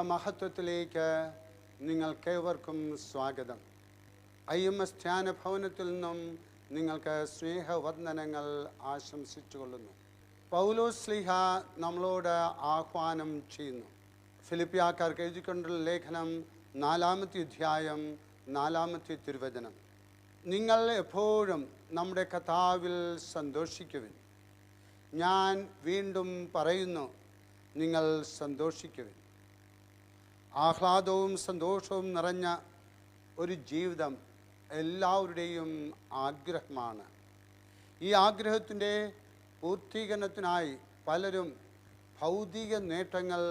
ദൈവമഹത്വത്തിലേക്ക് നിങ്ങൾക്കേവർക്കും സ്വാഗതം. IMS ധ്യാന ഭവനത്തിൽ നിന്നും നിങ്ങൾക്ക് സ്നേഹവന്ദനങ്ങൾ ആശംസിച്ചുകൊള്ളുന്നു. പൗലോസ് ശ്ലീഹ നമ്മളോട് ആഹ്വാനം ചെയ്യുന്നു. ഫിലിപ്പിയാക്കാർക്ക് എഴുതിക്കൊണ്ടുള്ള ലേഖനം 4-ാമത്തെ അധ്യായം 4-ാമത്തെ തിരുവചനം. നിങ്ങൾ എപ്പോഴും നമ്മുടെ കർത്താവിൽ സന്തോഷിക്കുവിൻ. ഞാൻ വീണ്ടും പറയുന്നു, നിങ്ങൾ സന്തോഷിക്കുവിൻ. ആഹ്ലാദവും സന്തോഷവും നിറഞ്ഞ ഒരു ജീവിതം എല്ലാവരുടെയും ആഗ്രഹമാണ്. ഈ ആഗ്രഹത്തിൻ്റെ പൂർത്തീകരണത്തിനായി പലരും ഭൗതിക നേട്ടങ്ങൾ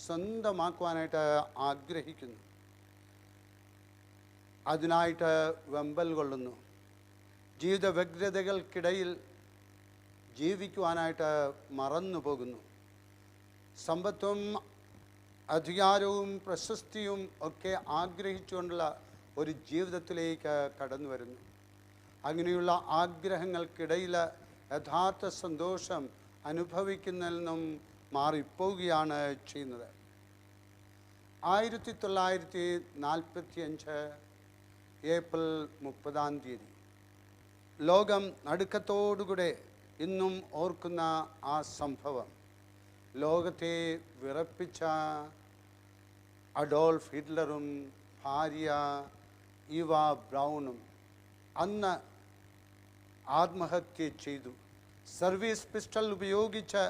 സ്വന്തമാക്കുവാനായിട്ട് ആഗ്രഹിക്കുന്നു. അതിനായിട്ട് വെമ്പൽ കൊള്ളുന്നു. ജീവിത വ്യഗ്രതകൾക്കിടയിൽ ജീവിക്കുവാനായിട്ട് മറന്നു പോകുന്നു. സമ്പത്തും അധികാരവും പ്രശസ്തിയും ഒക്കെ ആഗ്രഹിച്ചുകൊണ്ടുള്ള ഒരു ജീവിതത്തിലേക്ക് കടന്നു വരുന്നു. അങ്ങനെയുള്ള ആഗ്രഹങ്ങൾക്കിടയിൽ യഥാർത്ഥ സന്തോഷം അനുഭവിക്കുന്നതിൽ നിന്നും മാറിപ്പോവുകയാണ് ചെയ്യുന്നത്. 1945 ഏപ്രിൽ 30 ലോകം നടുക്കത്തോടുകൂടെ ഇന്നും ഓർക്കുന്ന ആ സംഭവം ലോകത്തെ വിറപ്പിച്ച അഡോൾഫ് ഹിറ്റ്ലറും ഭാര്യ ഈവ ബ്രൗണും അന്ന് ആത്മഹത്യ ചെയ്തു. സർവീസ് പിസ്റ്റൾ ഉപയോഗിച്ച്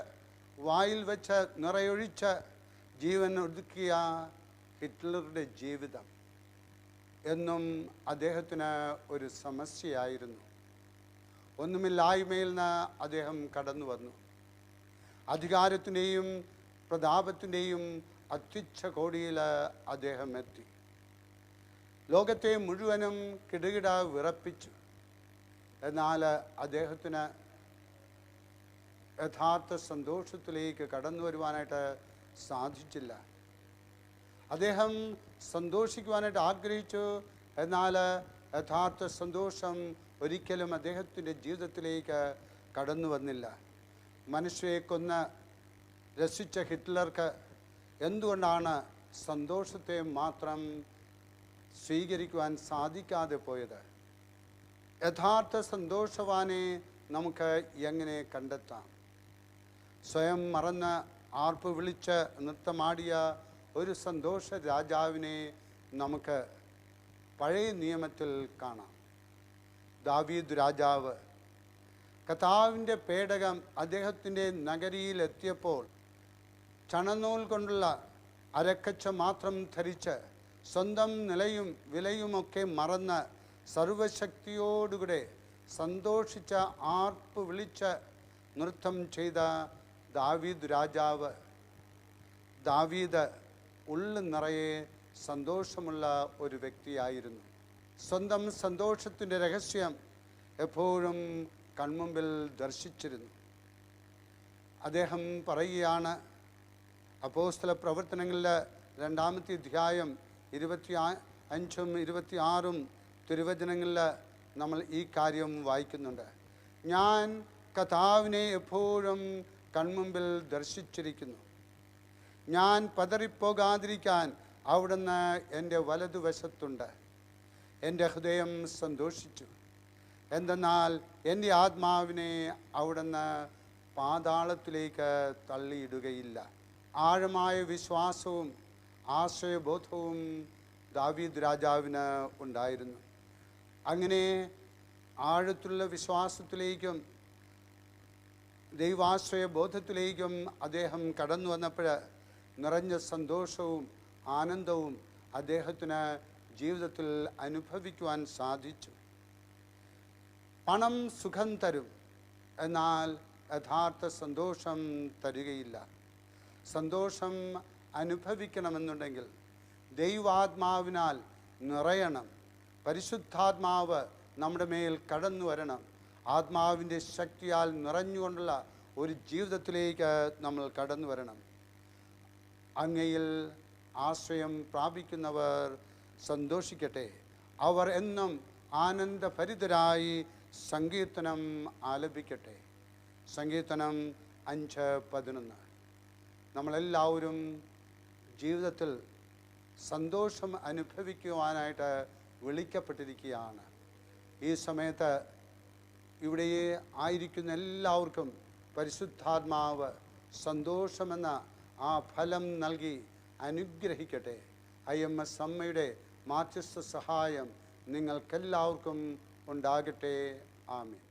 വായിൽ വെച്ച് നിറയൊഴിച്ച് ജീവൻ ഒടുക്കിയ ഹിറ്റ്ലറുടെ ജീവിതം എന്നും അദ്ദേഹത്തിന് ഒരു സമസ്യയായിരുന്നു. ഒന്നുമില്ലായ്മയിൽ നിന്ന് അദ്ദേഹം കടന്നു വന്നു. അധികാരത്തിൻ്റെയും പ്രതാപത്തിൻ്റെയും അത്യുച്ഛ കോടിയിൽ അദ്ദേഹം എത്തി. ലോകത്തെ മുഴുവനും കിടുകിട വിറപ്പിച്ചു. എന്നാൽ അദ്ദേഹത്തിന് യഥാർത്ഥ സന്തോഷത്തിലേക്ക് കടന്നു വരുവാനായിട്ട് സാധിച്ചില്ല. അദ്ദേഹം സന്തോഷിക്കുവാനായിട്ട് ആഗ്രഹിച്ചു. എന്നാൽ യഥാർത്ഥ സന്തോഷം ഒരിക്കലും അദ്ദേഹത്തിൻ്റെ ജീവിതത്തിലേക്ക് കടന്നു വന്നില്ല. മനുഷ്യരെ കൊന്ന് രസിച്ച ഹിറ്റ്ലർക്ക് എന്തുകൊണ്ടാണ് സന്തോഷത്തെ മാത്രം സ്വീകരിക്കുവാൻ സാധിക്കാതെ പോയത്? യഥാർത്ഥ സന്തോഷവാനെ നമുക്ക് എങ്ങനെ കണ്ടെത്താം? സ്വയം മറന്ന് ആർപ്പ് വിളിച്ച് നൃത്തമാടിയ ഒരു സന്തോഷ രാജാവിനെ നമുക്ക് പഴയ നിയമത്തിൽ കാണാം. ദാവീദ് രാജാവ് കർത്താവിൻ്റെ പേടകം അദ്ദേഹത്തിൻ്റെ നഗരിയിലെത്തിയപ്പോൾ ചണനൂൽ കൊണ്ടുള്ള അരക്കച്ച മാത്രം ധരിച്ച് സ്വന്തം നിലയും വിലയുമൊക്കെ മറന്ന് സർവശക്തിയോടുകൂടെ സന്തോഷിച്ച ആർപ്പ് വിളിച്ച് നൃത്തം ചെയ്ത ദാവീദ് രാജാവ്. ദാവീദ് ഉള്ളു നിറയെ സന്തോഷമുള്ള ഒരു വ്യക്തിയായിരുന്നു. സ്വന്തം സന്തോഷത്തിൻ്റെ രഹസ്യം എപ്പോഴും കൺമുമ്പിൽ ദർശിച്ചിരുന്നു. അദ്ദേഹം പറയുകയാണ്, അപ്പോസ്തല പ്രവർത്തനങ്ങളിൽ 2-ാമത്തെ അധ്യായം 25-ഉം 26-ഉം തിരുവചനങ്ങളിൽ നമ്മൾ ഈ കാര്യം വായിക്കുന്നുണ്ട്. ഞാൻ കർത്താവിനെ എപ്പോഴും കൺമുമ്പിൽ ദർശിച്ചിരിക്കുന്നു. ഞാൻ പതറിപ്പോകാതിരിക്കാൻ അവിടുന്ന് എൻ്റെ വലതുവശത്തുണ്ട്. എൻ്റെ ഹൃദയം സന്തോഷിച്ചു. എന്തെന്നാൽ എൻ്റെ ആത്മാവിനെ അവിടുന്ന് പാതാളത്തിലേക്ക് തള്ളിയിടുകയില്ല. ആഴമായ വിശ്വാസവും ആശ്രയബോധവും ദാവീദ് രാജാവിന് ഉണ്ടായിരുന്നു. അങ്ങനെ ആഴത്തുള്ള വിശ്വാസത്തിലേക്കും ദൈവാശ്രയ ബോധത്തിലേക്കും അദ്ദേഹം കടന്നു വന്നപ്പോൾ നിറഞ്ഞ സന്തോഷവും ആനന്ദവും അദ്ദേഹത്തിന് ജീവിതത്തിൽ അനുഭവിക്കുവാൻ സാധിച്ചു. പണം സുഖം തരും, എന്നാൽ യഥാർത്ഥ സന്തോഷം തരികയില്ല. സന്തോഷം അനുഭവിക്കണമെന്നുണ്ടെങ്കിൽ ദൈവാത്മാവിനാൽ നിറയണം. പരിശുദ്ധാത്മാവ് നമ്മുടെ മേൽ കടന്നു വരണം. ആത്മാവിൻ്റെ ശക്തിയാൽ നിറഞ്ഞുകൊണ്ടുള്ള ഒരു ജീവിതത്തിലേക്ക് നമ്മൾ കടന്നു വരണം. അങ്ങയിൽ ആശ്രയം പ്രാപിക്കുന്നവർ സന്തോഷിക്കട്ടെ. അവർ എന്നും ആനന്ദഭരിതരായി സങ്കീർത്തനം ആലപിക്കട്ടെ. സങ്കീർത്തനം 5:11. നമ്മളെല്ലാവരും ജീവിതത്തിൽ സന്തോഷം അനുഭവിക്കുവാനായിട്ട് വിളിക്കപ്പെട്ടിരിക്കുകയാണ്. ഈ സമയത്ത് ഇവിടെ ആയിരിക്കുന്ന എല്ലാവർക്കും പരിശുദ്ധാത്മാവ് സന്തോഷമെന്ന ആ ഫലം നൽകി അനുഗ്രഹിക്കട്ടെ. IMS അമ്മയുടെ മാധ്യസ്ഥ സഹായം നിങ്ങൾക്കെല്ലാവർക്കും ഉണ്ടാകട്ടെ. ആമേൻ.